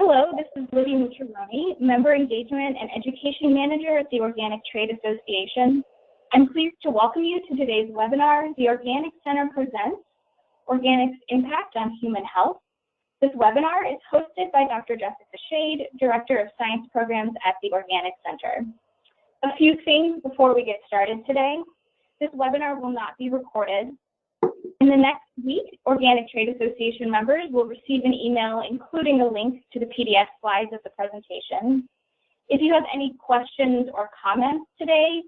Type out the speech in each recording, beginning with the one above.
Hello, this is Libby Mucciaroni, Member Engagement and Education Manager at the Organic Trade Association. I'm pleased to welcome you to today's webinar, The Organic Center Presents Organic's Impact on Human Health. This webinar is hosted by Dr. Jessica Shade, Director of Science Programs at the Organic Center. A few things before we get started today. This webinar will not be recorded. In the next week, Organic Trade Association members will receive an email including a link to the PDF slides of the presentation. If you have any questions or comments today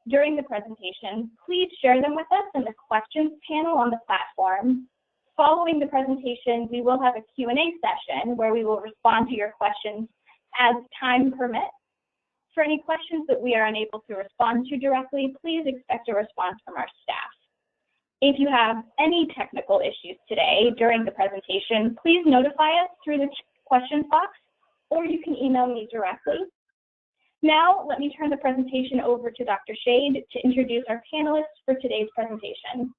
during the presentation, please share them with us in the questions panel on the platform. Following the presentation, we will have a Q&A session where we will respond to your questions as time permits. For any questions that we are unable to respond to directly, please expect a response from our staff. If you have any technical issues today during the presentation, please notify us through the questions box, or you can email me directly. Now, let me turn the presentation over to Dr. Shade to introduce our panelists for today's presentation.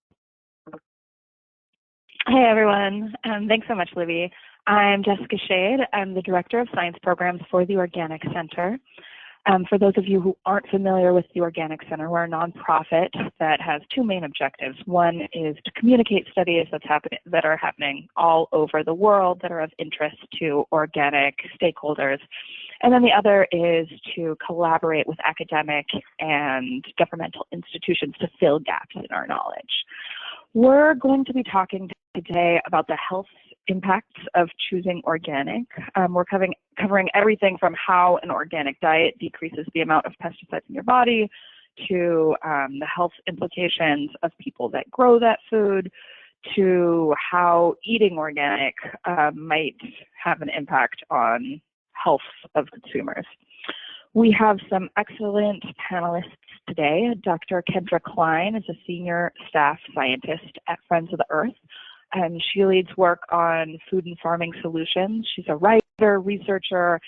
Hi, everyone. Thanks so much, Libby. I'm Jessica Shade. I'm the Director of Science Programs for the Organic Center. For those of you who aren't familiar with the Organic Center, we're a nonprofit that has two main objectives. One is to communicate studies that are happening all over the world that are of interest to organic stakeholders. And then the other is to collaborate with academic and governmental institutions to fill gaps in our knowledge. We're going to be talking today about the health impacts of choosing organic. We're covering everything from how an organic diet decreases the amount of pesticides in your body to the health implications of people that grow that food to how eating organic might have an impact on health of consumers. We have some excellent panelists today. Dr. Kendra Klein is a senior staff scientist at Friends of the Earth. And she leads work on food and farming solutions. She's a writer, researcher,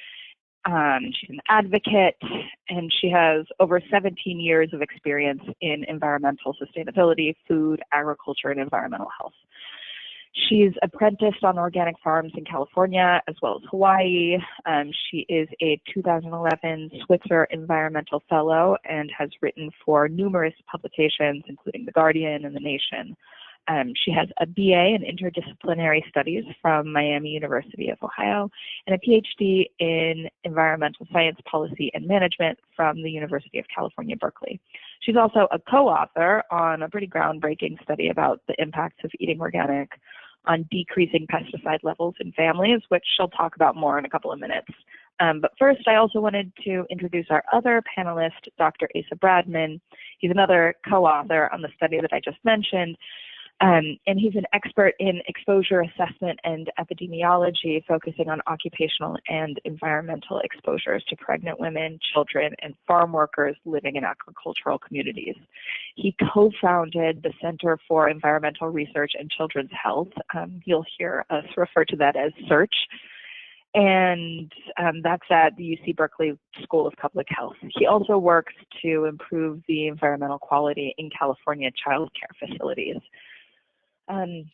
she's an advocate, and she has over 17 years of experience in environmental sustainability, food, agriculture, and environmental health. She's apprenticed on organic farms in California as well as Hawaii. She is a 2011 Switzer Environmental Fellow and has written for numerous publications, including The Guardian and The Nation. She has a BA in Interdisciplinary Studies from Miami University of Ohio and a Ph.D. in Environmental Science Policy and Management from the University of California, Berkeley. She's also a co-author on a pretty groundbreaking study about the impacts of eating organic on decreasing pesticide levels in families, which she'll talk about more in a couple of minutes. But first, I also wanted to introduce our other panelist, Dr. Asa Bradman. He's another co-author on the study that I just mentioned. And he's an expert in exposure assessment and epidemiology, focusing on occupational and environmental exposures to pregnant women, children, and farm workers living in agricultural communities. He co-founded the Center for Environmental Research and Children's Health. You'll hear us refer to that as SEARCH. And that's at the UC Berkeley School of Public Health. He also works to improve the environmental quality in California child care facilities.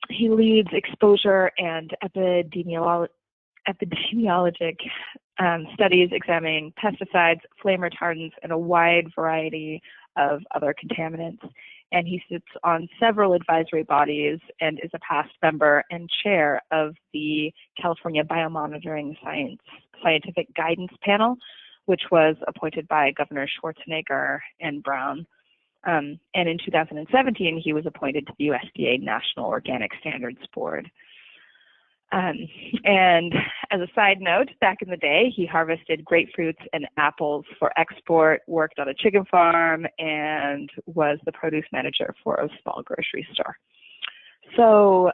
He leads exposure and epidemiologic studies examining pesticides, flame retardants, and a wide variety of other contaminants. And he sits on several advisory bodies and is a past member and chair of the California Biomonitoring Scientific Guidance Panel, which was appointed by Governor Schwarzenegger and Brown. And in 2017, he was appointed to the USDA National Organic Standards Board. And as a side note, back in the day, he harvested grapefruits and apples for export, worked on a chicken farm, and was the produce manager for a small grocery store. So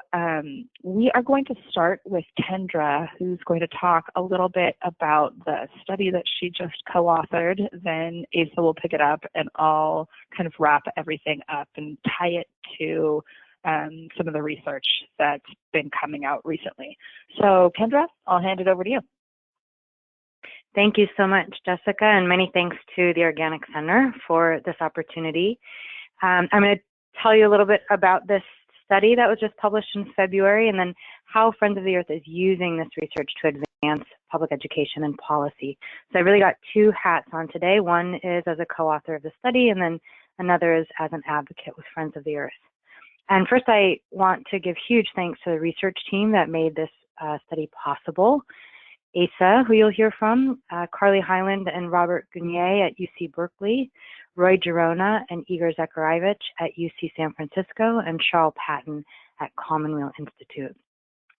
we are going to start with Kendra, who's going to talk a little bit about the study that she just co-authored. Then Asa will pick it up, and I'll kind of wrap everything up and tie it to some of the research that's been coming out recently. So Kendra, I'll hand it over to you. Thank you so much, Jessica, and many thanks to the Organic Center for this opportunity. I'm going to tell you a little bit about this study that was just published in February, and then how Friends of the Earth is using this research to advance public education and policy. So I really got two hats on today. One is as a co-author of the study, and then another is as an advocate with Friends of the Earth. And first, I want to give huge thanks to the research team that made this study possible. Asa, who you'll hear from, Carly Hyland and Robert Gunier at UC Berkeley, Roy Girona and Igor Zakharevich at UC San Francisco, and Charles Patton at Commonweal Institute.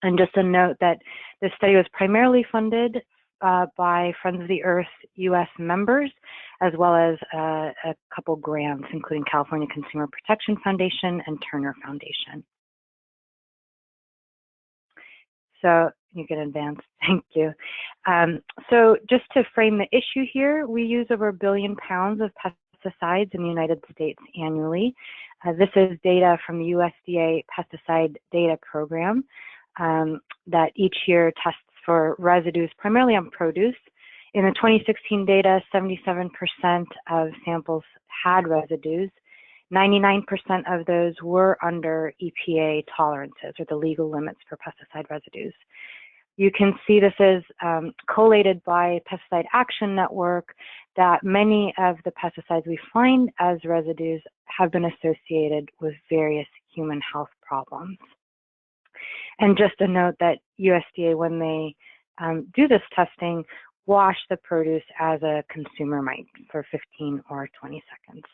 And just a note that this study was primarily funded by Friends of the Earth US members, as well as a couple grants, including California Consumer Protection Foundation and Turner Foundation. So you can advance, thank you. So just to frame the issue here, we use over 1 billion pounds of pesticides in the United States annually. This is data from the USDA Pesticide Data Program that each year tests for residues, primarily on produce. In the 2016 data, 77% of samples had residues. 99% of those were under EPA tolerances, or the legal limits for pesticide residues. You can see this is collated by Pesticide Action Network, that many of the pesticides we find as residues have been associated with various human health problems. And just a note that USDA, when they do this testing, wash the produce as a consumer might for 15 or 20 seconds.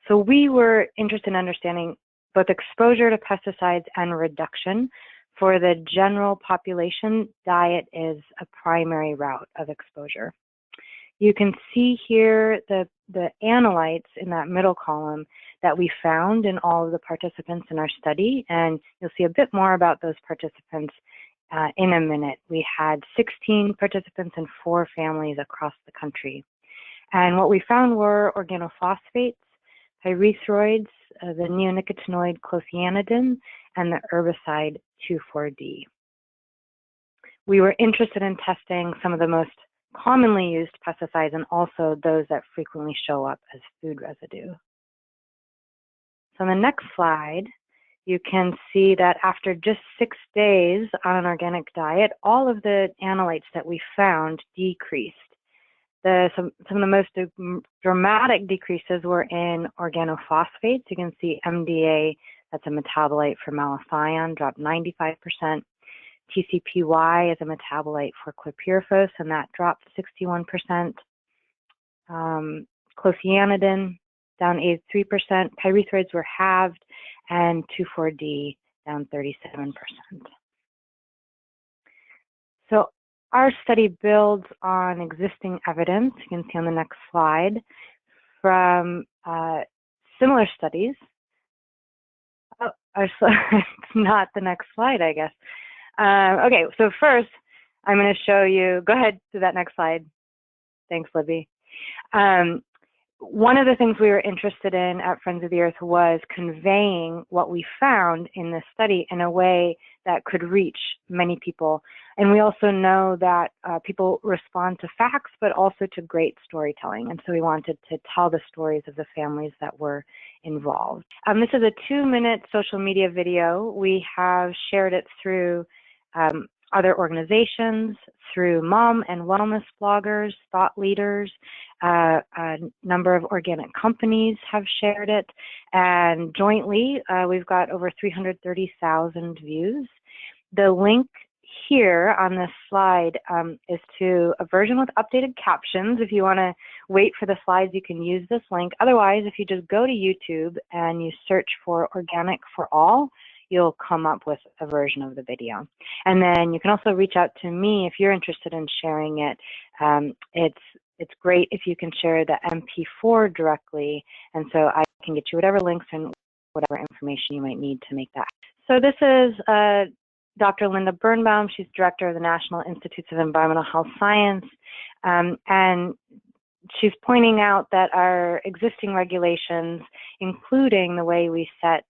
So we were interested in understanding both exposure to pesticides and reduction. For the general population, diet is a primary route of exposure. You can see here the analytes in that middle column that we found in all of the participants in our study, and you'll see a bit more about those participants in a minute. We had 16 participants and 4 families across the country. And what we found were organophosphates, pyrethroids, the neonicotinoid clothianidin, and the herbicide 2,4-D. We were interested in testing some of the most commonly used pesticides and also those that frequently show up as food residue. So on the next slide, you can see that after just 6 days on an organic diet, all of the analytes that we found decreased. Some of the most dramatic decreases were in organophosphates. You can see MDA, that's a metabolite for malathion, dropped 95%. TCPY is a metabolite for chlorpyrifos, and that dropped 61%. Clothianidin down 83%. Pyrethroids were halved, and 2,4-D down 37%. So our study builds on existing evidence, you can see on the next slide, from similar studies. Oh, it's not the next slide, I guess. Okay, so first, I'm going to show you, go ahead to that next slide. Thanks, Libby. One of the things we were interested in at Friends of the Earth was conveying what we found in this study in a way that could reach many people. And we also know that people respond to facts, but also to great storytelling. And so we wanted to tell the stories of the families that were involved. This is a 2-minute social media video. We have shared it through other organizations, through mom and wellness bloggers, thought leaders. A number of organic companies have shared it, and jointly we've got over 330,000 views. The link here on this slide is to a version with updated captions. If you want to wait for the slides, you can use this link. Otherwise, if you just go to YouTube and you search for Organic for All, you'll come up with a version of the video. And then you can also reach out to me if you're interested in sharing it. It's great if you can share the MP4 directly, and so I can get you whatever links and whatever information you might need to make that. So this is Dr. Linda Birnbaum. She's director of the National Institutes of Environmental Health Science, and she's pointing out that our existing regulations, including the way we set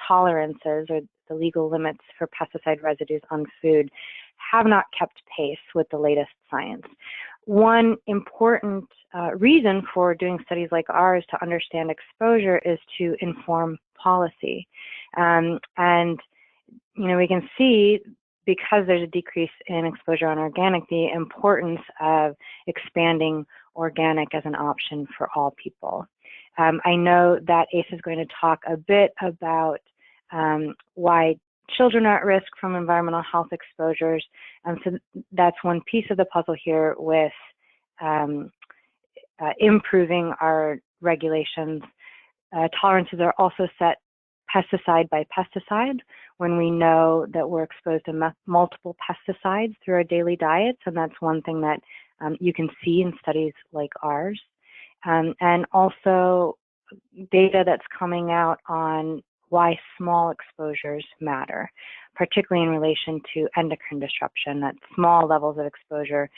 tolerances or the legal limits for pesticide residues on food, have not kept pace with the latest science. One important reason for doing studies like ours to understand exposure is to inform policy. And we can see, because there's a decrease in exposure on organic, the importance of expanding organic as an option for all people. I know that ACE is going to talk a bit about why children are at risk from environmental health exposures. So that's one piece of the puzzle here with improving our regulations. Tolerances are also set pesticide by pesticide when we know that we're exposed to multiple pesticides through our daily diets, and that's one thing that you can see in studies like ours. And also data that's coming out on why small exposures matter, particularly in relation to endocrine disruption, that small levels of exposure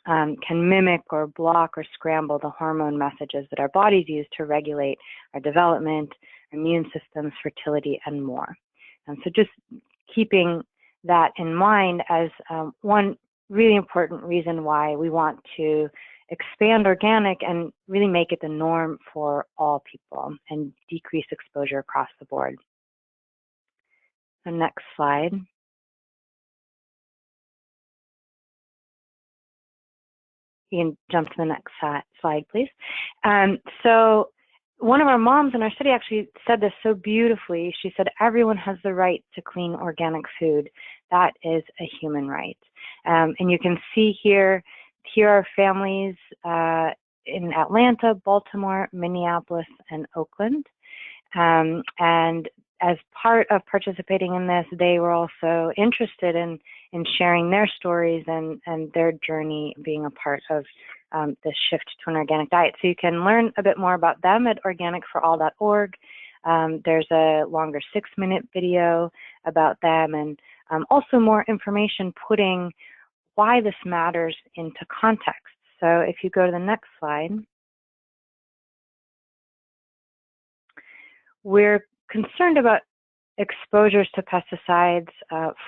can mimic or block or scramble the hormone messages that our bodies use to regulate our development, immune systems, fertility, and more. And so just keeping that in mind as one really important reason why we want to expand organic and really make it the norm for all people and decrease exposure across the board. So next slide. You can jump to the next slide, please. So one of our moms in our study actually said this so beautifully. She said, everyone has the right to clean organic food. That is a human right. And you can see here are families in Atlanta, Baltimore, Minneapolis, and Oakland. And as part of participating in this, they were also interested in sharing their stories and their journey being a part of the shift to an organic diet. So you can learn a bit more about them at organicforall.org. There's a longer 6-minute video about them, and also more information putting why this matters into context. So if you go to the next slide, we're concerned about exposures to pesticides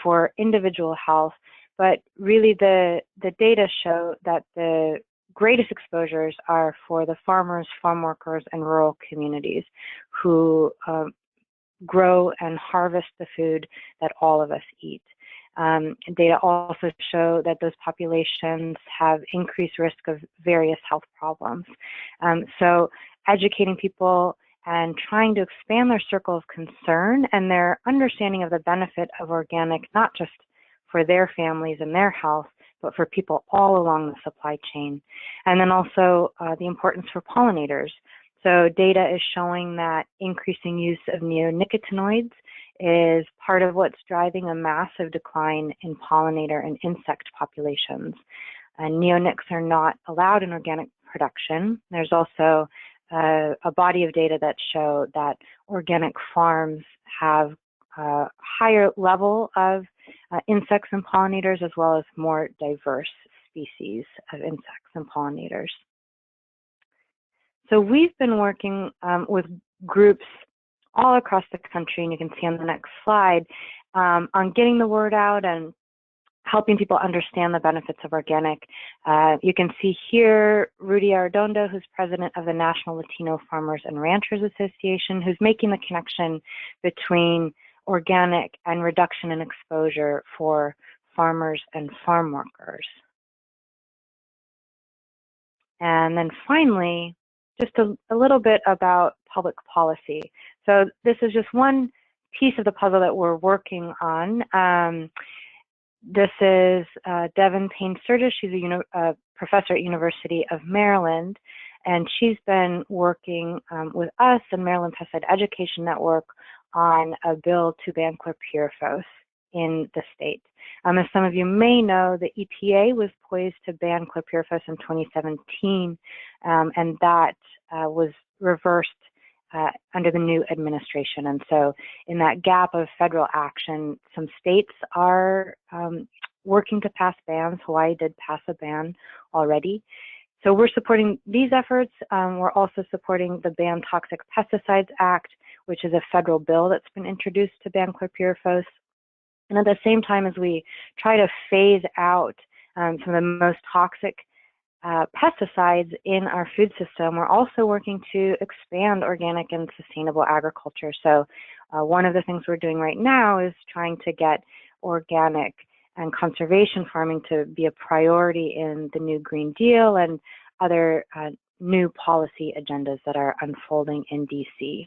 for individual health, but really the data show that the greatest exposures are for the farmers, farm workers, and rural communities who grow and harvest the food that all of us eat. Data also show that those populations have increased risk of various health problems. So educating people and trying to expand their circle of concern and their understanding of the benefit of organic, not just for their families and their health, but for people all along the supply chain. And then also the importance for pollinators. So data is showing that increasing use of neonicotinoids is part of what's driving a massive decline in pollinator and insect populations. And neonics are not allowed in organic production. There's also a body of data that show that organic farms have a higher level of insects and pollinators, as well as more diverse species of insects and pollinators. So we've been working with groups all across the country, and you can see on the next slide, on getting the word out and helping people understand the benefits of organic. You can see here Rudy Arredondo, who's president of the National Latino Farmers and Ranchers Association, who's making the connection between organic and reduction in exposure for farmers and farm workers. And then finally, just a little bit about public policy. So this is just one piece of the puzzle that we're working on. This is Devin Payne-Sturgis. She's a professor at University of Maryland, and she's been working with us and Maryland Pesticide Education Network on a bill to ban chlorpyrifos in the state. As some of you may know, the EPA was poised to ban chlorpyrifos in 2017, and that was reversed under the new administration. And so in that gap of federal action, some states are working to pass bans. Hawaii did pass a ban already. So we're supporting these efforts. We're also supporting the Ban Toxic Pesticides Act, which is a federal bill that's been introduced to ban chlorpyrifos. And at the same time as we try to phase out some of the most toxic pesticides in our food system, we're also working to expand organic and sustainable agriculture. So one of the things we're doing right now is trying to get organic and conservation farming to be a priority in the new Green Deal and other new policy agendas that are unfolding in DC.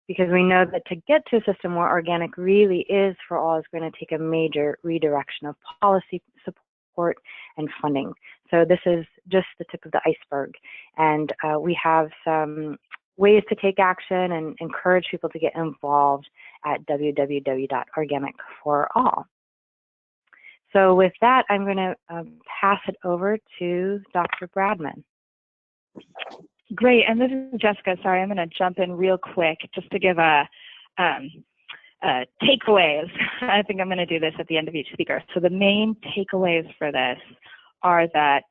Because we know that to get to a system where organic really is for all is going to take a major redirection of policy support and funding. So this is just the tip of the iceberg. And we have some ways to take action and encourage people to get involved at www.organicforall. So with that, I'm going to pass it over to Dr. Bradman. Great, and this is Jessica. Sorry, I'm going to jump in real quick just to give a takeaways. I think I'm going to do this at the end of each speaker. So the main takeaways for this are that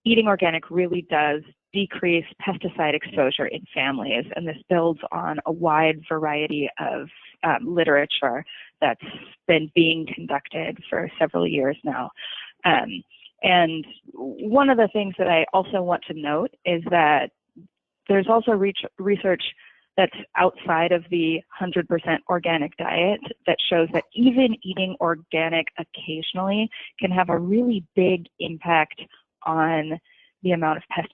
eating organic really does decrease pesticide exposure in families, and this builds on a wide variety of literature that's been being conducted for several years now. And one of the things that I also want to note is that there's also research that's outside of the 100% organic diet that shows that even eating organic occasionally can have a really big impact on the amount of pesticides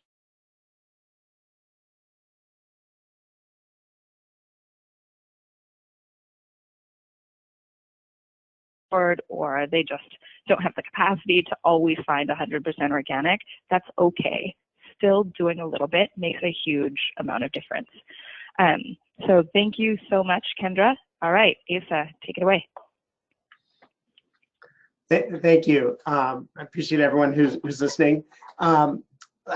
or they just don't have the capacity to always find 100% organic. That's okay. Still doing a little bit makes a huge amount of difference. So thank you so much, Kendra. All right, Asa, take it away. Thank you. I appreciate everyone who's listening. I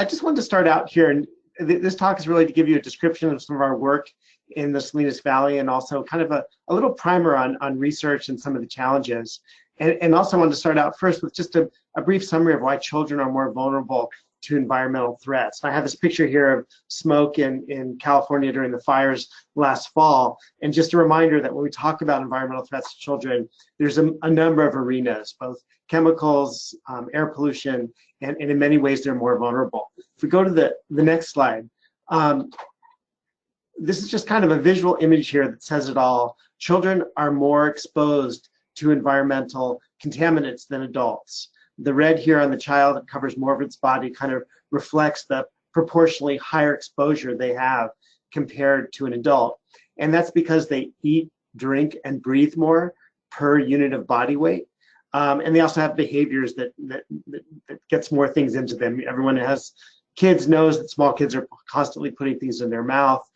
just wanted to start out here, and this talk is really to give you a description of some of our work in the Salinas Valley, and also kind of a little primer on research and some of the challenges. And also wanted to start out first with just a brief summary of why children are more vulnerable to environmental threats. I have this picture here of smoke in California during the fires last fall. And just a reminder that when we talk about environmental threats to children, there's a number of arenas, both chemicals, air pollution, and in many ways they're more vulnerable. If we go to the next slide, this is just kind of a visual image here that says it all. Children are more exposed to environmental contaminants than adults. The red here on the child that covers more of its body kind of reflects the proportionally higher exposure they have compared to an adult. And that's because they eat, drink, and breathe more per unit of body weight. And they also have behaviors that gets more things into them. Everyone who has kids knows that small kids are constantly putting things in their mouth,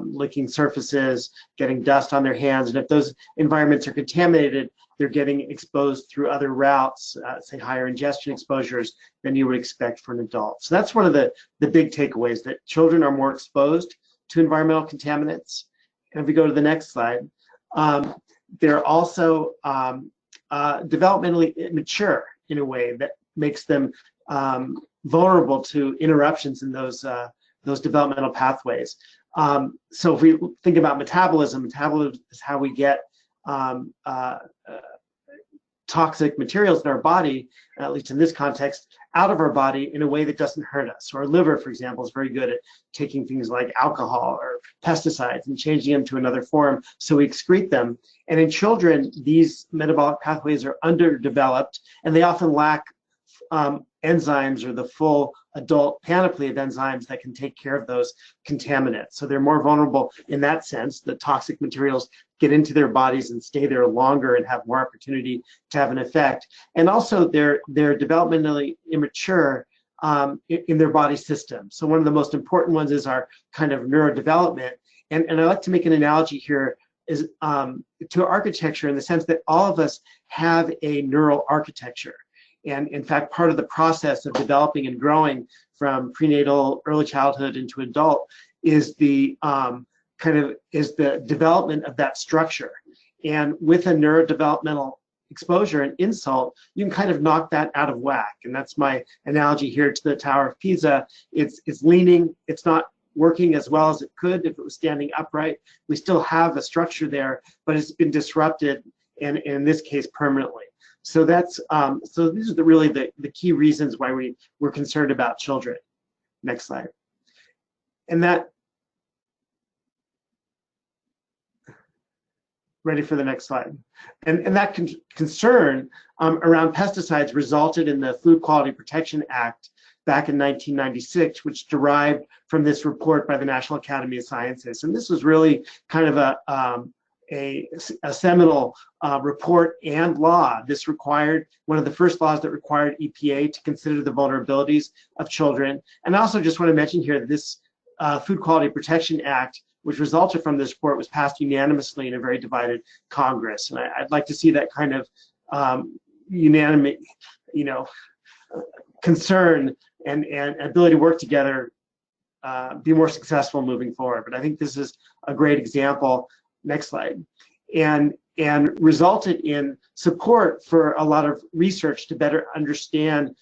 licking surfaces, getting dust on their hands. And if those environments are contaminated, they're getting exposed through other routes, say higher ingestion exposures than you would expect for an adult. So that's one of the big takeaways, that children are more exposed to environmental contaminants. And if we go to the next slide, they're also developmentally immature in a way that makes them vulnerable to interruptions in those developmental pathways. So if we think about metabolism is how we get toxic materials in our body, at least in this context, out of our body in a way that doesn't hurt us. So our liver, for example, is very good at taking things like alcohol or pesticides and changing them to another form so we excrete them. And in children, these metabolic pathways are underdeveloped, and they often lack enzymes or the full adult panoply of enzymes that can take care of those contaminants. So they're more vulnerable in that sense. The toxic materials get into their bodies and stay there longer and have more opportunity to have an effect. And also they're developmentally immature in their body system. So one of the most important ones is our kind of neurodevelopment. And I like to make an analogy here is to architecture, in the sense that all of us have a neural architecture. And in fact, part of the process of developing and growing from prenatal, early childhood into adult is the development of that structure. And with a neurodevelopmental exposure and insult, you can kind of knock that out of whack. And that's my analogy here to the Tower of Pisa. It's leaning, it's not working as well as it could if it was standing upright. We still have a structure there, but it's been disrupted, and in this case, permanently. So that's so these are really the key reasons why we're concerned about children. Next slide. And that, ready for the next slide. And that concern around pesticides resulted in the Food Quality Protection Act back in 1996, which derived from this report by the National Academy of Sciences. And this was really kind of a seminal report and law. This required, one of the first laws that required EPA to consider the vulnerabilities of children. And I also just want to mention here that this Food Quality Protection Act, which resulted from this report, was passed unanimously in a very divided Congress. And I'd like to see that kind of unanimous, concern and ability to work together be more successful moving forward. But I think this is a great example. Next slide. And resulted in support for a lot of research to better understand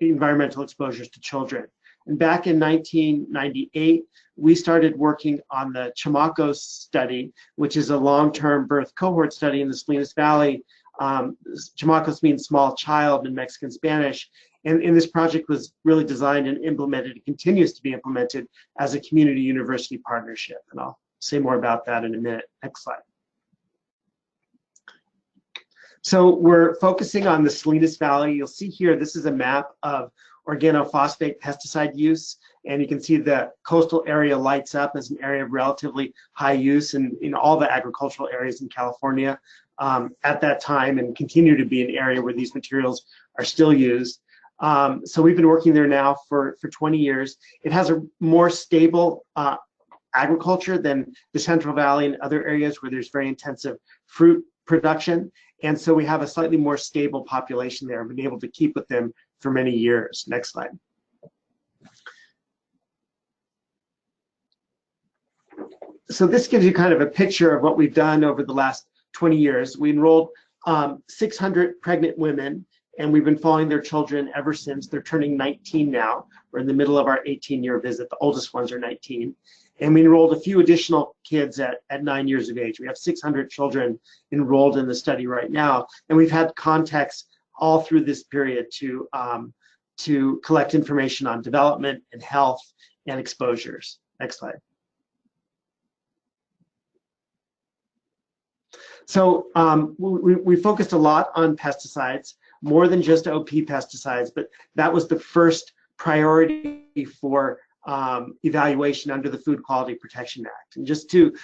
environmental exposures to children. And back in 1998, we started working on the Chamacos study, which is a long-term birth cohort study in the Salinas Valley. Chamacos means small child in Mexican Spanish. And this project was really designed and implemented, it continues to be implemented as a community university partnership. And I'll say more about that in a minute. Next slide. So we're focusing on the Salinas Valley. You'll see here, this is a map of organophosphate pesticide use. And you can see the coastal area lights up as an area of relatively high use in all the agricultural areas in California at that time, and continue to be an area where these materials are still used. So we've been working there now for 20 years. It has a more stable agriculture than the Central Valley and other areas where there's very intensive fruit production. And so we have a slightly more stable population there. We've been able to keep with them for many years. Next slide. So this gives you kind of a picture of what we've done over the last 20 years. We enrolled 600 pregnant women, and we've been following their children ever since. They're turning 19 now. We're in the middle of our 18-year visit. The oldest ones are 19. And we enrolled a few additional kids at 9 years of age. We have 600 children enrolled in the study right now. And we've had contacts all through this period to collect information on development and health and exposures. Next slide. So we focused a lot on pesticides, more than just OP pesticides, but that was the first priority for evaluation under the Food Quality Protection Act. And just to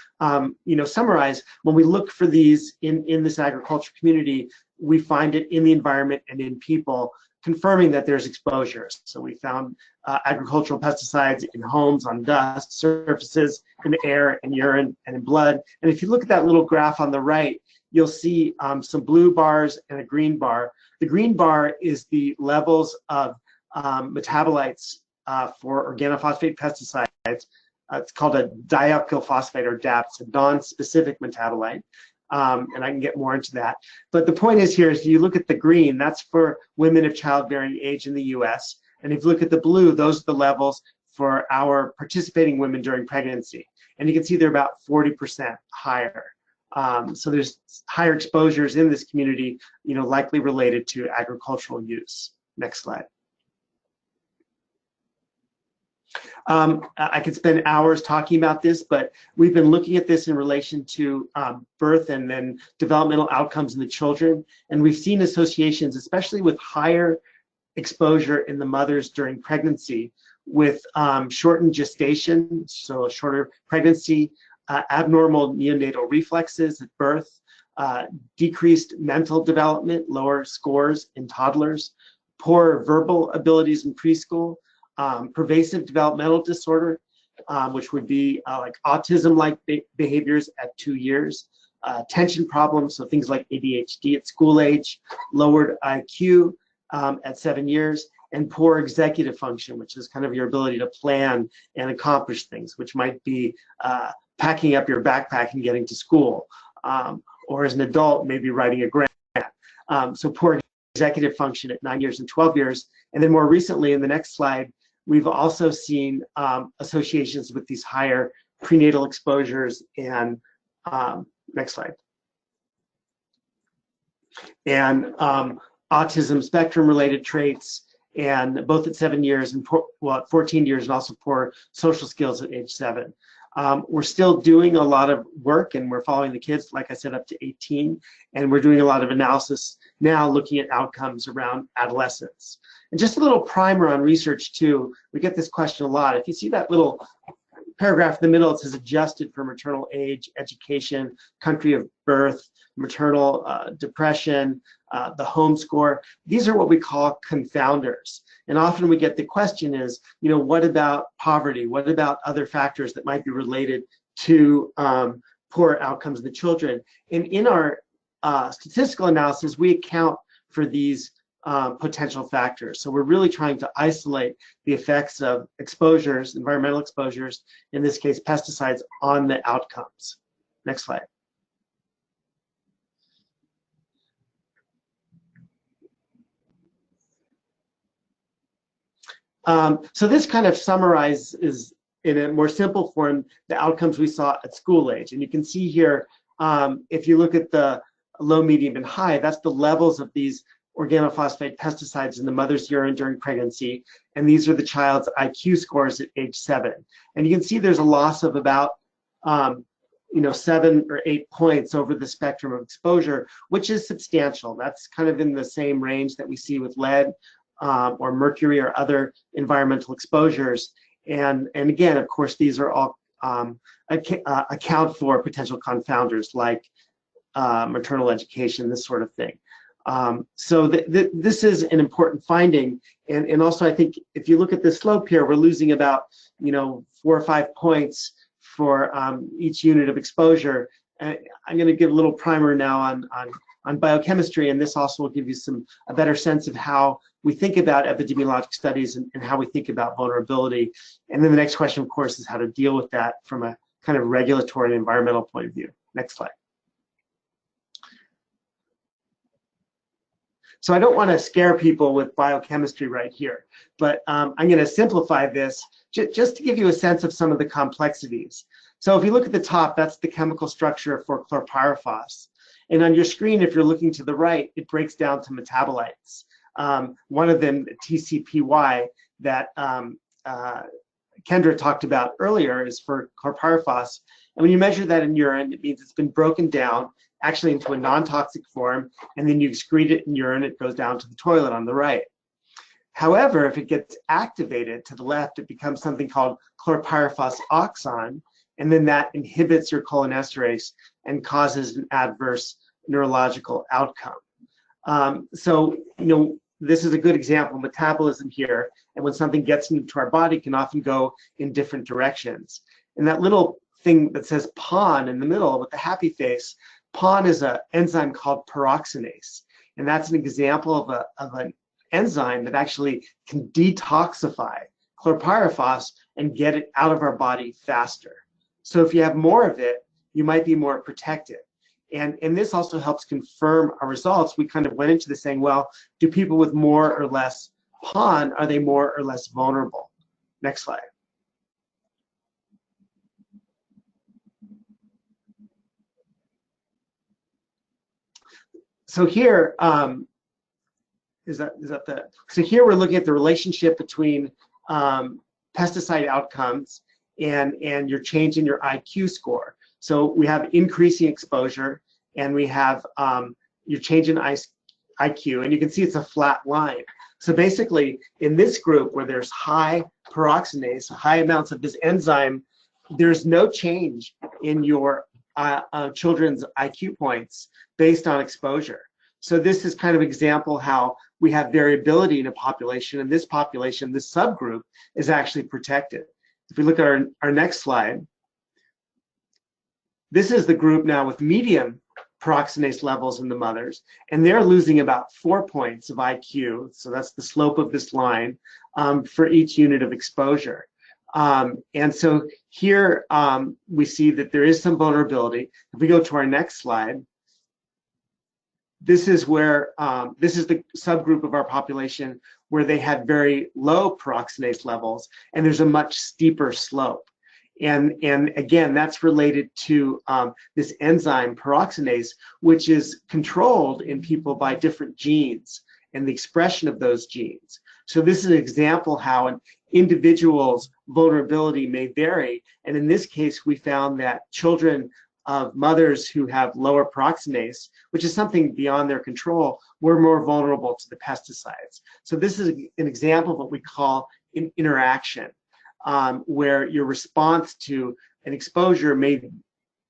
summarize, when we look for these in this agriculture community, we find it in the environment and in people, confirming that there's exposures. So we found agricultural pesticides in homes, on dust, surfaces, in air, and urine, and in blood. And if you look at that little graph on the right, you'll see some blue bars and a green bar. The green bar is the levels of metabolites for organophosphate pesticides. It's called a dialkyl phosphate, or DAP. It's a non-specific metabolite. And I can get more into that. But the point is here is you look at the green, that's for women of childbearing age in the US. And if you look at the blue, those are the levels for our participating women during pregnancy. And you can see they're about 40% higher. So there's higher exposures in this community, likely related to agricultural use. Next slide. I could spend hours talking about this, but we've been looking at this in relation to birth and then developmental outcomes in the children. And we've seen associations, especially with higher exposure in the mothers during pregnancy, with shortened gestation, so a shorter pregnancy, abnormal neonatal reflexes at birth, decreased mental development, lower scores in toddlers, poor verbal abilities in preschool, pervasive developmental disorder, which would be like autism-like behaviors at 2 years, attention problems, so things like ADHD at school age, lowered IQ at 7 years, and poor executive function, which is kind of your ability to plan and accomplish things, which might be packing up your backpack and getting to school, or as an adult, maybe writing a grant. So poor executive function at 9 years and 12 years. And then more recently, in the next slide, we've also seen associations with these higher prenatal exposures and next slide. and autism spectrum-related traits, and both at 7 years and at 14 years, and also poor social skills at age 7. We're still doing a lot of work, and we're following the kids, like I said, up to 18, and we're doing a lot of analysis now looking at outcomes around adolescence. And just a little primer on research too, we get this question a lot. If you see that little paragraph in the middle, it says adjusted for maternal age, education, country of birth, maternal depression, the home score. These are what we call confounders. And often we get the question is, what about poverty? What about other factors that might be related to poor outcomes of the children? And in our statistical analysis, we account for these potential factors. So we're really trying to isolate the effects of exposures, environmental exposures, in this case pesticides, on the outcomes. Next slide. So this kind of summarizes in a more simple form the outcomes we saw at school age. And you can see here, if you look at the low, medium, and high, that's the levels of these organophosphate pesticides in the mother's urine during pregnancy. And these are the child's IQ scores at age 7. And you can see there's a loss of about 7 or 8 points over the spectrum of exposure, which is substantial. That's kind of in the same range that we see with lead or mercury or other environmental exposures. And again, of course, these are all account for potential confounders like maternal education, this sort of thing. So this is an important finding. And also, I think if you look at the slope here, we're losing about 4 or 5 points for each unit of exposure. I'm going to give a little primer now on biochemistry, and this also will give you a better sense of how we think about epidemiologic studies and how we think about vulnerability. And then the next question, of course, is how to deal with that from a kind of regulatory and environmental point of view. Next slide. So I don't want to scare people with biochemistry right here, but I'm going to simplify this just to give you a sense of some of the complexities. So if you look at the top, that's the chemical structure for chlorpyrifos. And on your screen, if you're looking to the right, it breaks down to metabolites. One of them, TCPY, that Kendra talked about earlier, is for chlorpyrifos. And when you measure that in urine, it means it's been broken down actually into a non-toxic form, and then you excrete it in urine, it goes down to the toilet on the right. However, if it gets activated to the left, it becomes something called chlorpyrifos oxon, and then that inhibits your cholinesterase and causes an adverse neurological outcome. So, this is a good example of metabolism here, and when something gets into our body, it can often go in different directions. And that little thing that says PON in the middle with the happy face, PON is an enzyme called peroxinase, and that's an example of an enzyme that actually can detoxify chlorpyrifos and get it out of our body faster. So if you have more of it, you might be more protected. And this also helps confirm our results. We kind of went into this saying, well, do people with more or less PON, are they more or less vulnerable? Next slide. So here, so here we're looking at the relationship between pesticide outcomes and your change in your IQ score. So we have increasing exposure, and we have your change in IQ, and you can see it's a flat line. So basically, in this group where there's high peroxinase, high amounts of this enzyme, there's no change in your children's IQ points based on exposure. So this is kind of example how we have variability in a population, and this population, this subgroup, is actually protected. If we look at our next slide, this is the group now with medium peroxinase levels in the mothers, and they're losing about 4 points of IQ, so that's the slope of this line, for each unit of exposure. And so here we see that there is some vulnerability. If we go to our next slide, this is where, this is the subgroup of our population where they had very low peroxinase levels, and there's a much steeper slope. And again, that's related to this enzyme peroxidase, which is controlled in people by different genes and the expression of those genes. So this is an example how an individual's vulnerability may vary. And in this case, we found that children of mothers who have lower peroxidase, which is something beyond their control, were more vulnerable to the pesticides. So this is an example of what we call an interaction, where your response to an exposure may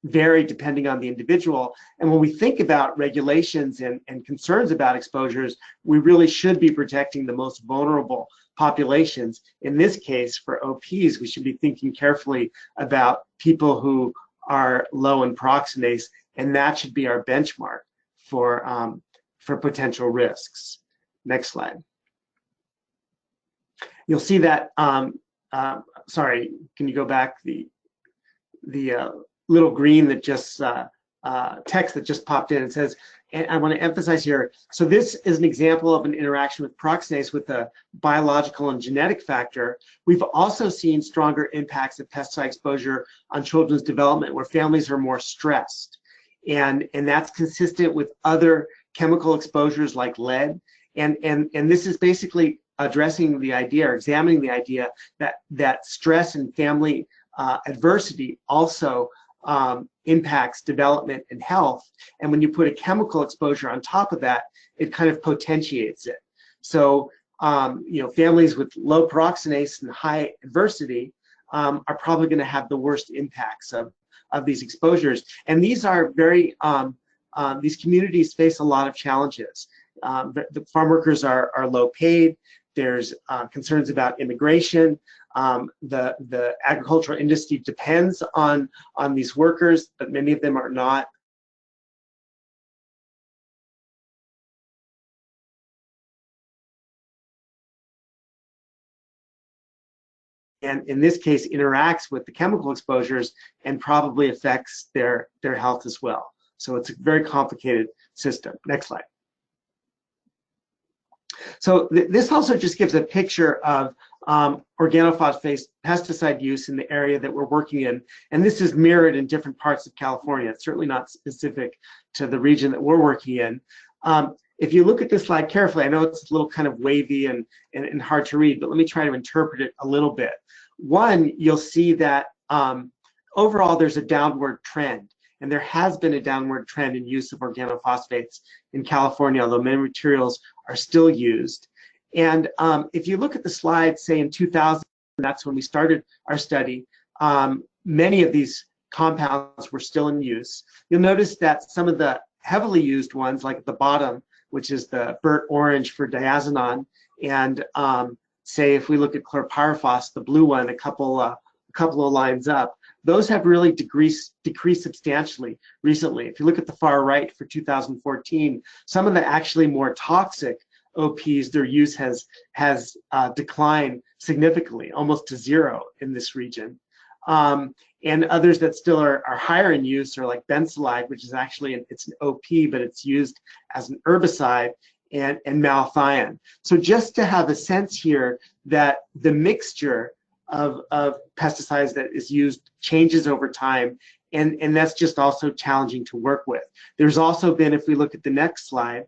vary depending on the individual. And when we think about regulations and concerns about exposures, we really should be protecting the most vulnerable populations. In this case, for OPs, we should be thinking carefully about people who are low in peroxidase, and that should be our benchmark for potential risks. Next slide. You'll see that, sorry, can you go back, the little green that just, text that just popped in. It says, and I want to emphasize here, so this is an example of an interaction with peroxidase with a biological and genetic factor. We've also seen stronger impacts of pesticide exposure on children's development where families are more stressed. And that's consistent with other chemical exposures like lead. And this is basically addressing the idea or examining the idea that stress and family adversity also impacts development and health. And when you put a chemical exposure on top of that, it kind of potentiates it. So, you know, families with low peroxidase and high adversity are probably going to have the worst impacts of these exposures. And these are very, these communities face a lot of challenges. The farm workers are low paid. There's concerns about immigration. The agricultural industry depends on these workers, but many of them are not. And in this case, interacts with the chemical exposures and probably affects their health as well. So it's a very complicated system. Next slide. So this also just gives a picture of organophosphate pesticide use in the area that we're working in. And this is mirrored in different parts of California. It's certainly not specific to the region that we're working in. If you look at this slide carefully, I know it's a little kind of wavy and hard to read, but let me try to interpret it a little bit. One, you'll see that overall there's a downward trend. And there has been a downward trend in use of organophosphates in California, although many materials are still used. And if you look at the slide, say in 2000, that's when we started our study, many of these compounds were still in use. You'll notice that some of the heavily used ones, like at the bottom, which is the burnt orange for diazinon, and say if we look at chlorpyrifos, the blue one, a couple of lines up, those have really decreased substantially recently. If you look at the far right for 2014, some of the actually more toxic OPs, their use has declined significantly, almost to zero in this region. And others that still are higher in use are like benzoylide, which is actually, it's an OP, but it's used as an herbicide, and malathion. So just to have a sense here that the mixture of pesticides that is used changes over time, and that's just also challenging to work with. There's also been, if we look at the next slide,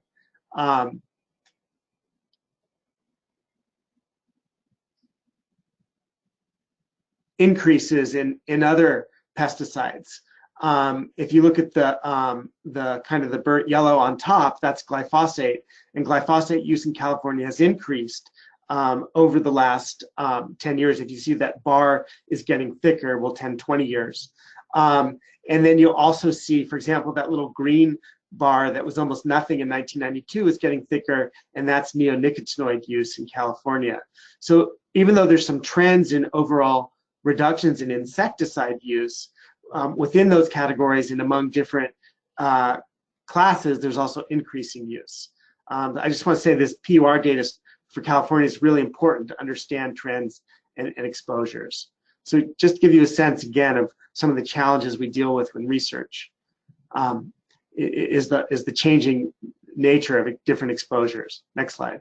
increases in other pesticides. If you look at the kind of the burnt yellow on top, that's glyphosate, and glyphosate use in California has increased over the last 10 years. If you see that bar is getting thicker, well, 10, 20 years. And then you'll also see, for example, that little green bar that was almost nothing in 1992 is getting thicker, and that's neonicotinoid use in California. So even though there's some trends in overall reductions in insecticide use, within those categories and among different classes, there's also increasing use. I just want to say this PUR data for California is really important to understand trends and exposures. So just to give you a sense again of some of the challenges we deal with in research, is the changing nature of different exposures. Next slide.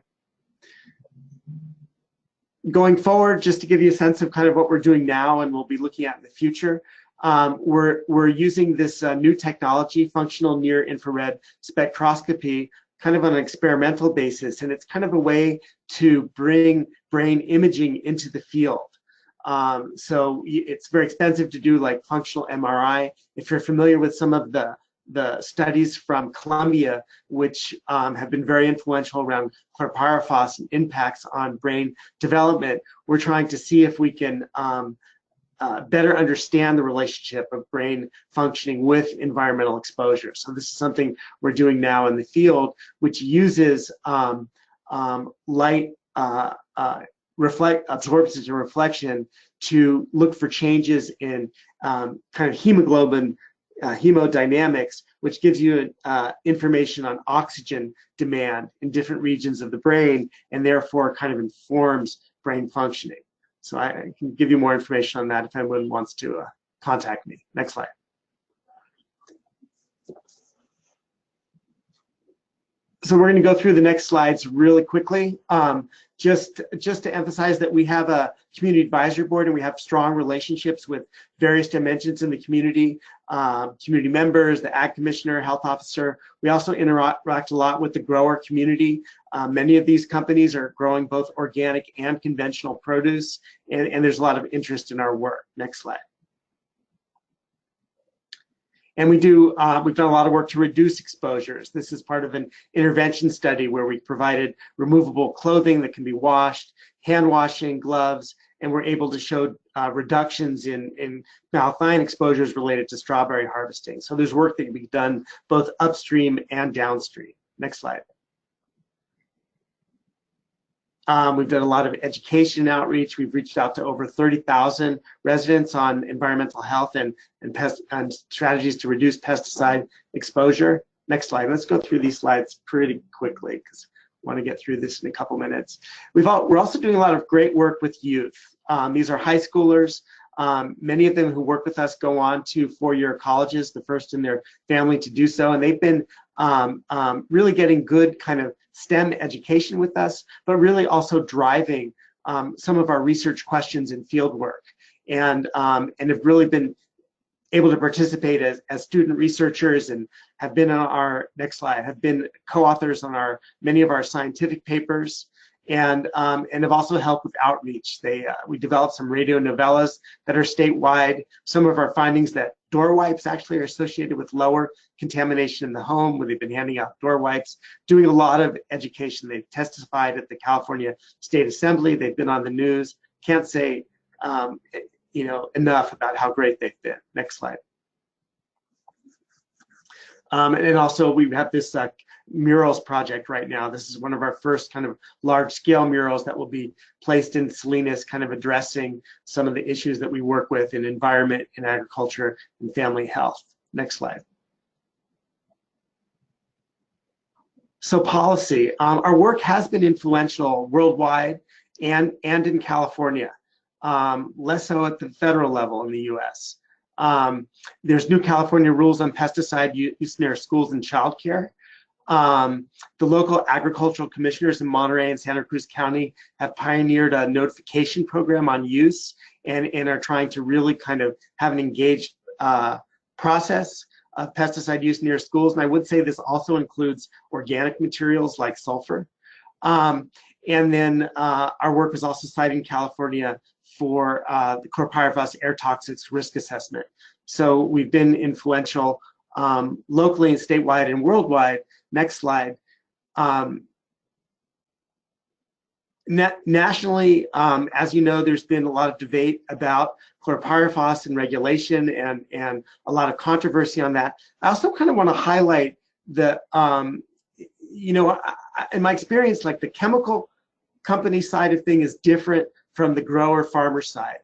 Going forward, just to give you a sense of kind of what we're doing now and we'll be looking at in the future, we're using this new technology, functional near infrared spectroscopy, kind of on an experimental basis, and it's kind of a way to bring brain imaging into the field. So it's very expensive to do like functional MRI. If you're familiar with some of the studies from Columbia, which have been very influential around chlorpyrifos and impacts on brain development, we're trying to see if we can better understand the relationship of brain functioning with environmental exposure. So this is something we're doing now in the field, which uses light absorption and reflection to look for changes in kind of hemoglobin hemodynamics, which gives you information on oxygen demand in different regions of the brain, and therefore kind of informs brain functioning. So I can give you more information on that if anyone wants to contact me. Next slide. So we're going to go through the next slides really quickly. Just to emphasize that we have a community advisory board and we have strong relationships with various dimensions in the community, community members, the ag commissioner, health officer. We also interact a lot with the grower community. Many of these companies are growing both organic and conventional produce, and there's a lot of interest in our work. Next slide. And we've done a lot of work to reduce exposures. This is part of an intervention study where we provided removable clothing that can be washed, hand washing, gloves, and we're able to show reductions in malathion exposures related to strawberry harvesting. So there's work that can be done both upstream and downstream. Next slide. We've done a lot of education outreach. We've reached out to over 30,000 residents on environmental health and strategies to reduce pesticide exposure. Next slide. Let's go through these slides pretty quickly because I want to get through this in a couple minutes. We're also doing a lot of great work with youth. These are high schoolers. Many of them who work with us go on to four-year colleges, the first in their family to do so, and they've been really getting good kind of STEM education with us, but really also driving some of our research questions and field work, and have really been able to participate as student researchers and have been on our, next slide, have been co-authors on many of our scientific papers, and have also helped with outreach. We developed some radio novellas that are statewide. Some of our findings that door wipes actually are associated with lower contamination in the home, where they've been handing out door wipes, doing a lot of education. They've testified at the California State Assembly. They've been on the news. Can't say enough about how great they've been. Next slide. And also we have this murals project right now. This is one of our first kind of large-scale murals that will be placed in Salinas, kind of addressing some of the issues that we work with in environment, in agriculture, and family health. Next slide. So policy. Our work has been influential worldwide and in California, less so at the federal level in the US. There's new California rules on pesticide use near schools and childcare. The local agricultural commissioners in Monterey and Santa Cruz County have pioneered a notification program on use and are trying to really kind of have an engaged process of pesticide use near schools. And I would say this also includes organic materials like sulfur. And then our work was also cited in California for the chlorpyrifos air toxics risk assessment. So we've been influential locally and statewide and worldwide. Next slide. Nationally, as you know, there's been a lot of debate about chlorpyrifos and regulation and a lot of controversy on that. I also kind of want to highlight the, in my experience, like the chemical company side of thing is different from the grower farmer side.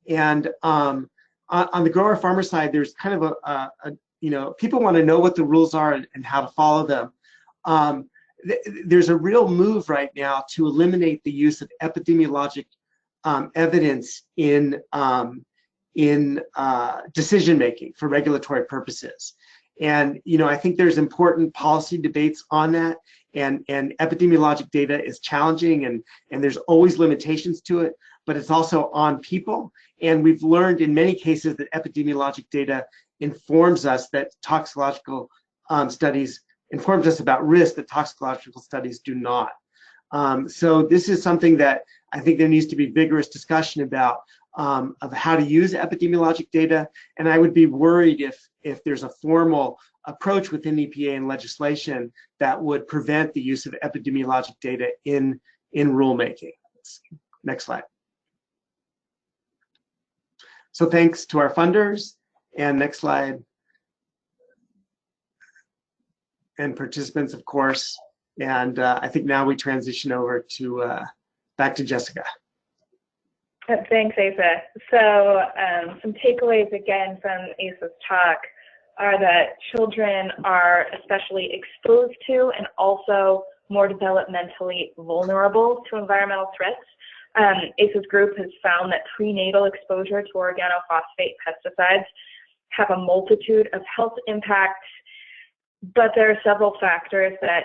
And on the grower farmer side, there's kind of people want to know what the rules are and how to follow them. There's a real move right now to eliminate the use of epidemiologic evidence in decision making for regulatory purposes. And I think there's important policy debates on that, and epidemiologic data is challenging, and there's always limitations to it, but it's also on people. And we've learned in many cases that epidemiologic data informs us that toxicological studies informs us about risk that toxicological studies do not. So this is something that I think there needs to be vigorous discussion about, of how to use epidemiologic data. And I would be worried if there's a formal approach within EPA and legislation that would prevent the use of epidemiologic data in rulemaking. Next slide. So thanks to our funders, and next slide. And participants, of course. And I think now we transition over to back to Jessica. Thanks, Asa. So some takeaways again from Asa's talk are that children are especially exposed to and also more developmentally vulnerable to environmental threats. Asa's group has found that prenatal exposure to organophosphate pesticides have a multitude of health impacts, but there are several factors that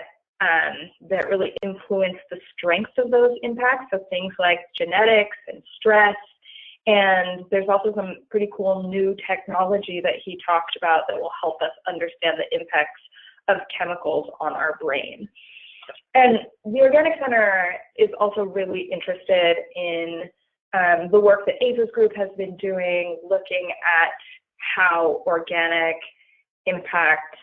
really influence the strength of those impacts, so things like genetics and stress. And there's also some pretty cool new technology that he talked about that will help us understand the impacts of chemicals on our brain. And the Organic Center is also really interested in the work that Asa's group has been doing, looking at how organic impacts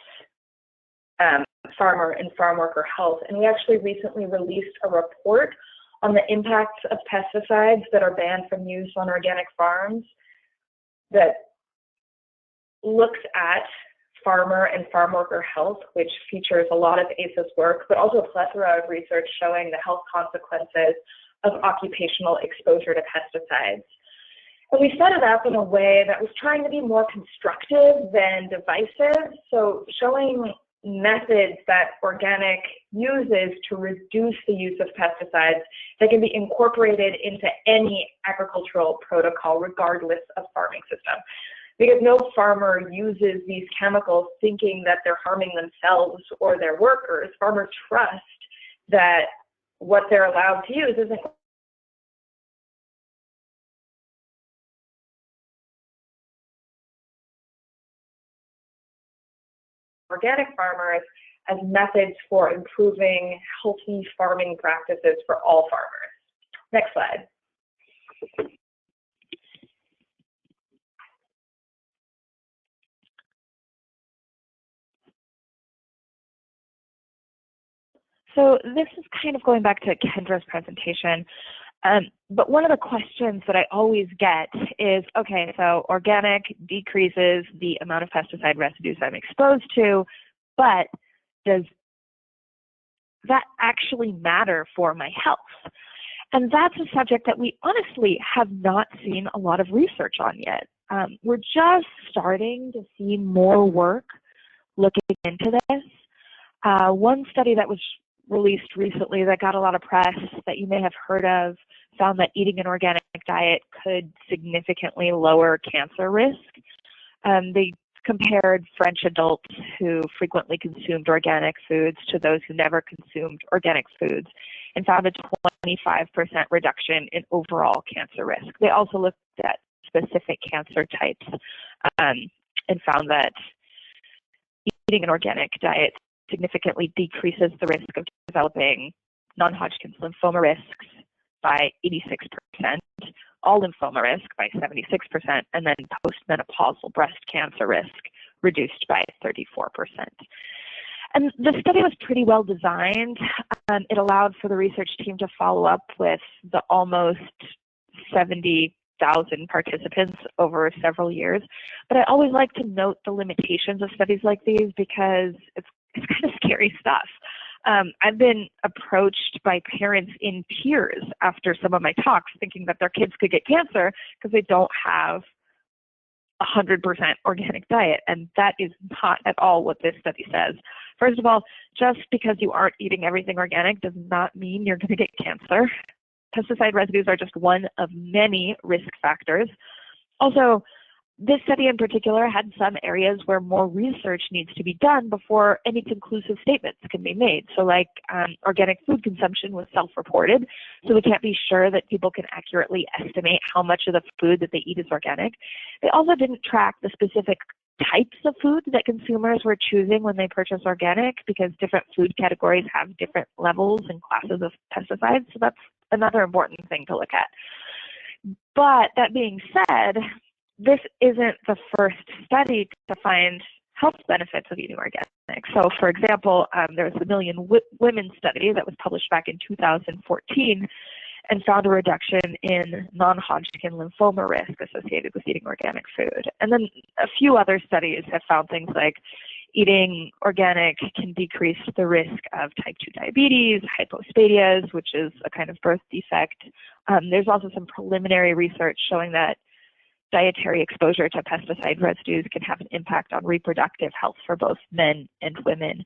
farmer and farm worker health. And we actually recently released a report on the impacts of pesticides that are banned from use on organic farms that looks at farmer and farm worker health, which features a lot of ASA's work, but also a plethora of research showing the health consequences of occupational exposure to pesticides. And we set it up in a way that was trying to be more constructive than divisive, so showing methods that organic uses to reduce the use of pesticides that can be incorporated into any agricultural protocol regardless of farming system. Because no farmer uses these chemicals thinking that they're harming themselves or their workers. Farmers trust that what they're allowed to use isn't organic farmers as methods for improving healthy farming practices for all farmers. Next slide. So this is kind of going back to Kendra's presentation, but one of the questions that I always get is, okay, so organic decreases the amount of pesticide residues I'm exposed to, but does that actually matter for my health? And that's a subject that we honestly have not seen a lot of research on yet. We're just starting to see more work looking into this. One study that was released recently that got a lot of press that you may have heard of found that eating an organic diet could significantly lower cancer risk. They compared French adults who frequently consumed organic foods to those who never consumed organic foods and found a 25% reduction in overall cancer risk. They also looked at specific cancer types and found that eating an organic diet significantly decreases the risk of developing non-Hodgkin's lymphoma risks by 86%, all lymphoma risk by 76%, and then postmenopausal breast cancer risk reduced by 34%. And the study was pretty well designed. It allowed for the research team to follow up with the almost 70,000 participants over several years. But I always like to note the limitations of studies like these because it's kind of scary stuff. I've been approached by parents in tears after some of my talks thinking that their kids could get cancer because they don't have a 100% organic diet, and that is not at all what this study says. First of all, just because you aren't eating everything organic does not mean you're going to get cancer. Pesticide residues are just one of many risk factors. Also, this study in particular had some areas where more research needs to be done before any conclusive statements can be made. So like organic food consumption was self-reported, so we can't be sure that people can accurately estimate how much of the food that they eat is organic. They also didn't track the specific types of food that consumers were choosing when they purchase organic, because different food categories have different levels and classes of pesticides. So that's another important thing to look at. But that being said, this isn't the first study to find health benefits of eating organic. So for example, there was the Million Women study that was published back in 2014 and found a reduction in non-Hodgkin lymphoma risk associated with eating organic food. And then a few other studies have found things like eating organic can decrease the risk of type 2 diabetes, hypospadias, which is a kind of birth defect. There's also some preliminary research showing that dietary exposure to pesticide residues can have an impact on reproductive health for both men and women.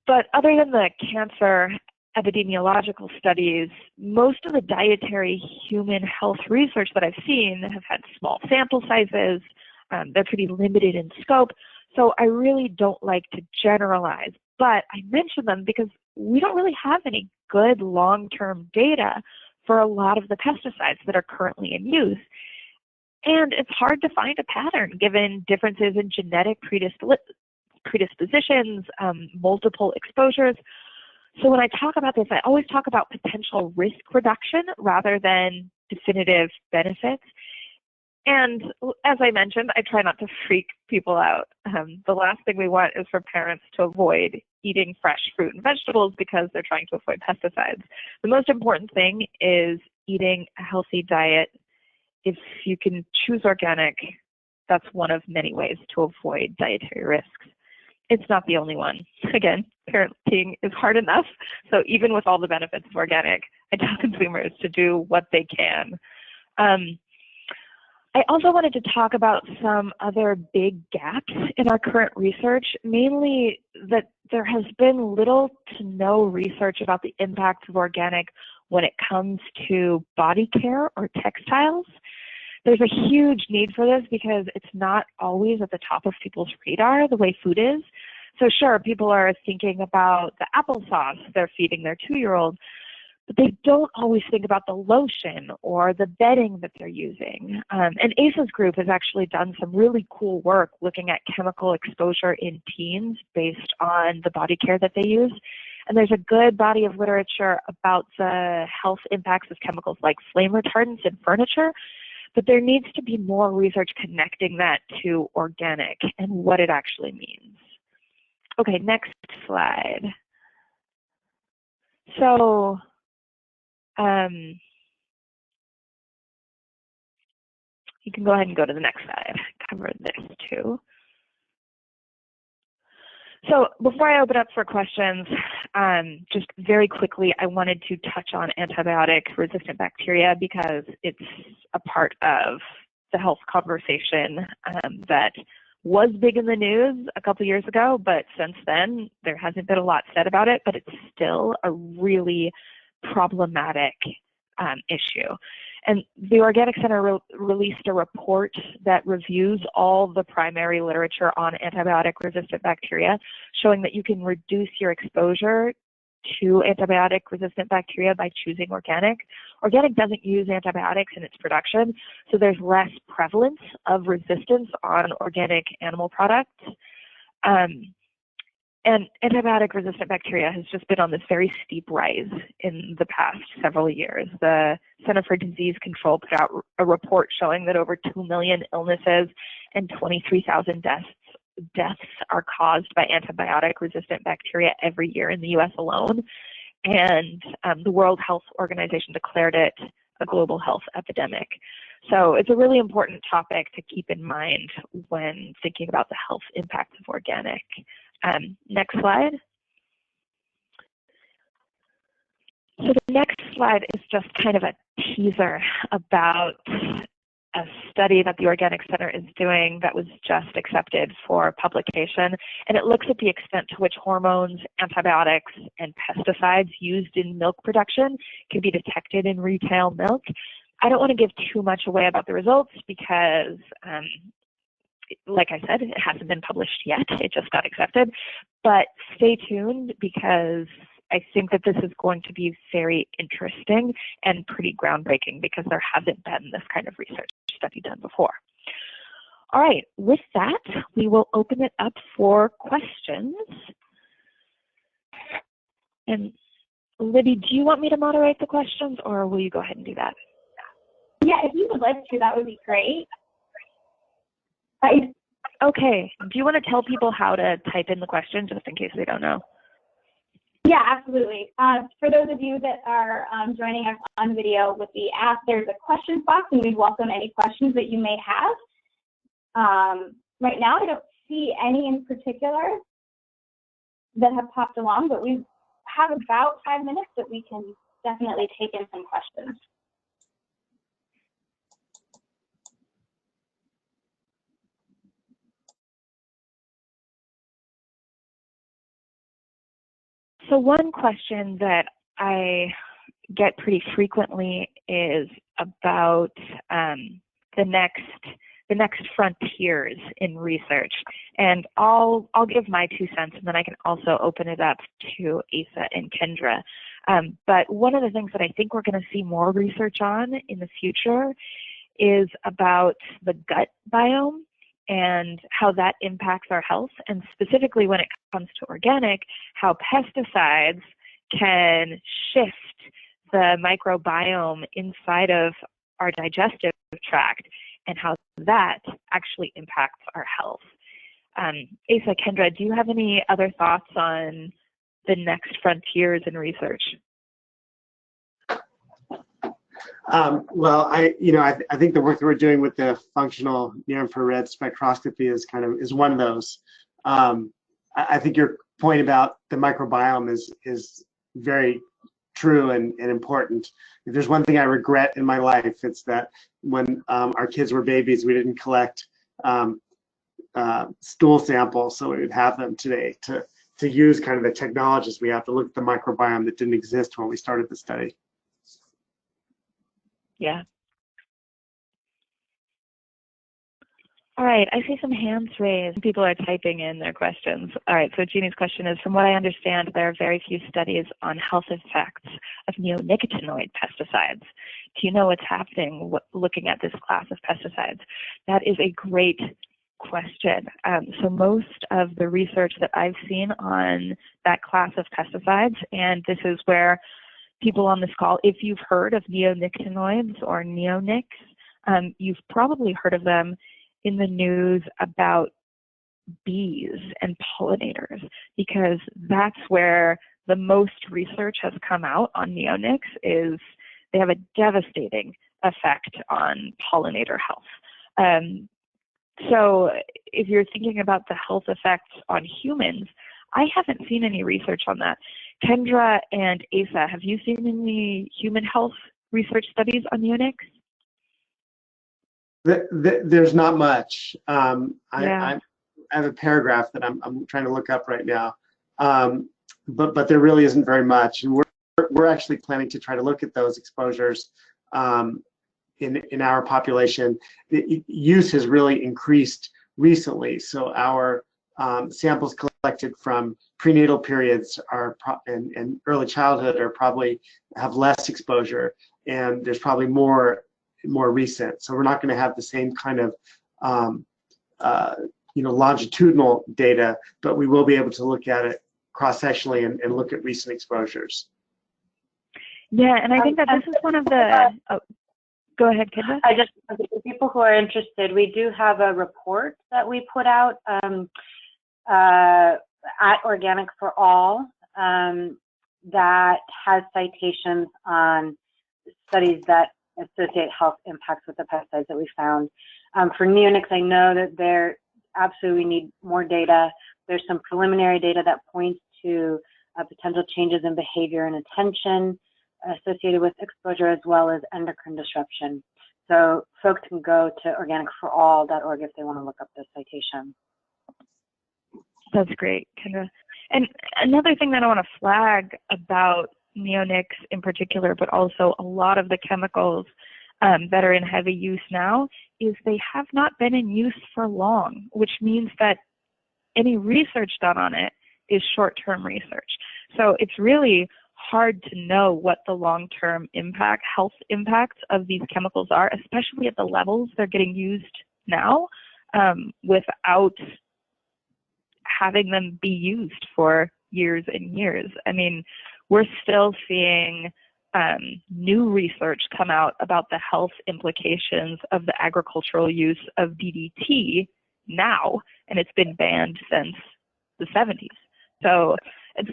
But other than the cancer epidemiological studies, most of the dietary human health research that I've seen have had small sample sizes. They're pretty limited in scope. So I really don't like to generalize, but I mention them because we don't really have any good long-term data for a lot of the pesticides that are currently in use. And it's hard to find a pattern given differences in genetic predispositions, multiple exposures. So when I talk about this, I always talk about potential risk reduction rather than definitive benefits. And as I mentioned, I try not to freak people out. The last thing we want is for parents to avoid eating fresh fruit and vegetables because they're trying to avoid pesticides. The most important thing is eating a healthy diet. If you can choose organic, that's one of many ways to avoid dietary risks. It's not the only one. Again, parenting is hard enough. So even with all the benefits of organic, I tell consumers to do what they can. I also wanted to talk about some other big gaps in our current research, mainly that there has been little to no research about the impact of organic when it comes to body care or textiles. There's a huge need for this because it's not always at the top of people's radar the way food is. So sure, people are thinking about the applesauce they're feeding their 2-year-old, but they don't always think about the lotion or the bedding that they're using. And ACE's group has actually done some really cool work looking at chemical exposure in teens based on the body care that they use. And there's a good body of literature about the health impacts of chemicals like flame retardants in furniture, but there needs to be more research connecting that to organic and what it actually means. Okay, next slide. So, you can go ahead and go to the next slide. Cover this too. So before I open up for questions, just very quickly, I wanted to touch on antibiotic-resistant bacteria because it's a part of the health conversation that was big in the news a couple years ago, but since then, there hasn't been a lot said about it, but it's still a really problematic issue. And the Organic Center released a report that reviews all the primary literature on antibiotic-resistant bacteria, showing that you can reduce your exposure to antibiotic-resistant bacteria by choosing organic. Organic doesn't use antibiotics in its production, so there's less prevalence of resistance on organic animal products. And antibiotic-resistant bacteria has just been on this very steep rise in the past several years. The Center for Disease Control put out a report showing that over 2 million illnesses and 23,000 deaths are caused by antibiotic-resistant bacteria every year in the U.S. alone. And the World Health Organization declared it a global health epidemic. So it's a really important topic to keep in mind when thinking about the health impacts of organic. Next slide. So the next slide is just kind of a teaser about a study that the Organic Center is doing that was just accepted for publication. And it looks at the extent to which hormones, antibiotics, and pesticides used in milk production can be detected in retail milk. I don't want to give too much away about the results because, like I said, it hasn't been published yet. It just got accepted. But stay tuned because I think that this is going to be very interesting and pretty groundbreaking because there hasn't been this kind of research study done before. All right, with that, we will open it up for questions. And Libby, do you want me to moderate the questions or will you go ahead and do that? Yeah, if you would like to, that would be great. Okay, do you want to tell people how to type in the question just in case they don't know? Yeah, absolutely. For those of you that are joining us on video with the app, there's a questions box and we'd welcome any questions that you may have. Right now, I don't see any in particular that have popped along, but we have about 5 minutes that we can definitely take in some questions. So one question that I get pretty frequently is about the next frontiers in research, and I'll give my 2 cents, and then I can also open it up to Asa and Kendra. But one of the things that I think we're going to see more research on in the future is about the gut biome and how that impacts our health, and specifically when it comes to organic, how pesticides can shift the microbiome inside of our digestive tract and how that actually impacts our health. Asa, Kendra, do you have any other thoughts on the next frontiers in research? Well, I think the work that we're doing with the functional near-infrared spectroscopy is one of those. I think your point about the microbiome is very true and important. If there's one thing I regret in my life, it's that when our kids were babies, we didn't collect stool samples, so we would have them today to use kind of the technologies we have to look at the microbiome that didn't exist when we started the study. Yeah. All right, I see some hands raised. People are typing in their questions. All right, so Jeannie's question is, from what I understand, there are very few studies on health effects of neonicotinoid pesticides. Do you know what's happening looking at this class of pesticides? That is a great question. So most of the research that I've seen on that class of pesticides, and this is where people on this call, if you've heard of neonicotinoids or neonics, you've probably heard of them in the news about bees and pollinators, because that's where the most research has come out on neonics. Is they have a devastating effect on pollinator health. So if you're thinking about the health effects on humans, I haven't seen any research on that. Kendra and Asa, have you seen any human health research studies on neonics? There's not much. Yeah. I have a paragraph that I'm trying to look up right now, but there really isn't very much. And we're actually planning to try to look at those exposures in our population. The use has really increased recently, so our samples collected from prenatal periods and early childhood probably have less exposure, and there's probably more recent. So we're not going to have the same kind of longitudinal data, but we will be able to look at it cross-sectionally and look at recent exposures. Yeah, and I think that this is one of the. Oh, go ahead, Kendra. For people who are interested, we do have a report that we put out at Organic for All that has citations on studies that associate health impacts with the pesticides that we found. For neonics, I know that there absolutely need more data. There's some preliminary data that points to potential changes in behavior and attention associated with exposure, as well as endocrine disruption. So folks can go to organicforall.org if they want to look up this citation. That's great, Kendra. And another thing that I want to flag about neonics in particular, but also a lot of the chemicals that are in heavy use now is they have not been in use for long, which means that any research done on it is short-term research. So it's really hard to know what the long-term health impacts of these chemicals are, especially at the levels they're getting used now, without having them be used for years and years. I mean, we're still seeing new research come out about the health implications of the agricultural use of DDT now, and it's been banned since the 70s. So it's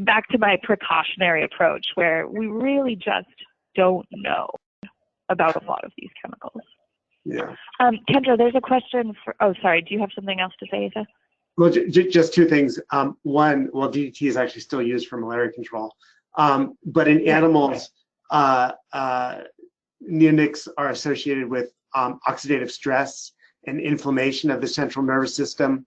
back to my precautionary approach, where we really just don't know about a lot of these chemicals. Yeah. Kendra, there's a question for, oh, sorry, do you have something else to say, Asa? Well, just two things. One, well, DDT is actually still used for malaria control. But in animals, neonics are associated with oxidative stress and inflammation of the central nervous system.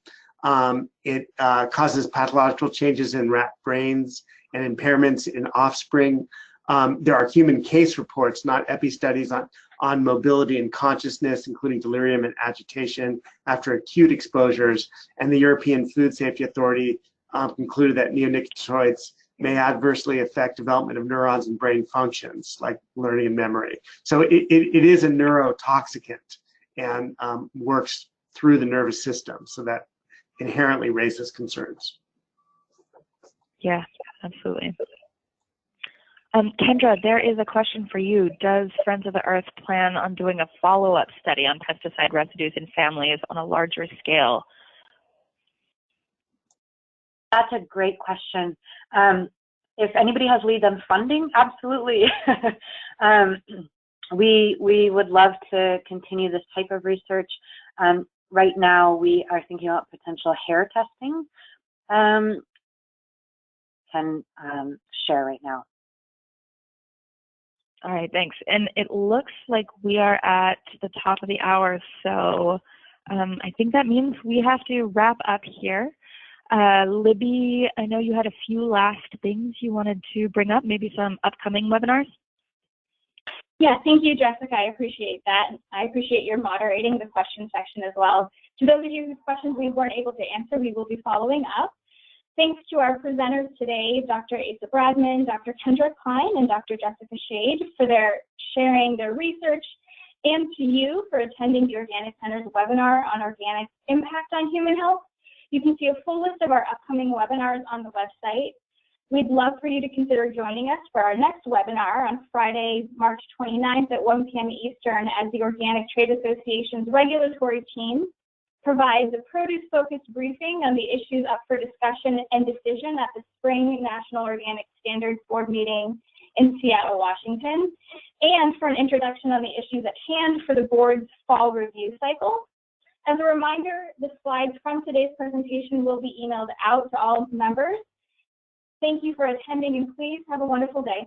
It causes pathological changes in rat brains and impairments in offspring. There are human case reports, not epi studies, on mobility and consciousness, including delirium and agitation after acute exposures. And the European Food Safety Authority concluded that neonicotinoids may adversely affect development of neurons and brain functions like learning and memory. So it is a neurotoxicant and works through the nervous system, so that inherently raises concerns. Yeah, absolutely. Kendra, there is a question for you. Does Friends of the Earth plan on doing a follow-up study on pesticide residues in families on a larger scale? That's a great question. If anybody has leads on funding, absolutely. We would love to continue this type of research. Right now, we are thinking about potential hair testing. Can share right now. All right, thanks. And it looks like we are at the top of the hour, so I think that means we have to wrap up here. Libby, I know you had a few last things you wanted to bring up, maybe some upcoming webinars. Yeah, thank you, Jessica. I appreciate that. I appreciate your moderating the question section as well. To those of you whose questions we weren't able to answer, we will be following up. Thanks to our presenters today, Dr. Asa Bradman, Dr. Kendra Klein, and Dr. Jessica Shade for their sharing their research, and to you for attending the Organic Center's webinar on organic impact on human health. You can see a full list of our upcoming webinars on the website. We'd love for you to consider joining us for our next webinar on Friday, March 29th at 1 p.m. Eastern, as the Organic Trade Association's regulatory team provides a produce-focused briefing on the issues up for discussion and decision at the Spring National Organic Standards Board meeting in Seattle, Washington, and for an introduction on the issues at hand for the board's fall review cycle. As a reminder, the slides from today's presentation will be emailed out to all members. Thank you for attending, and please have a wonderful day.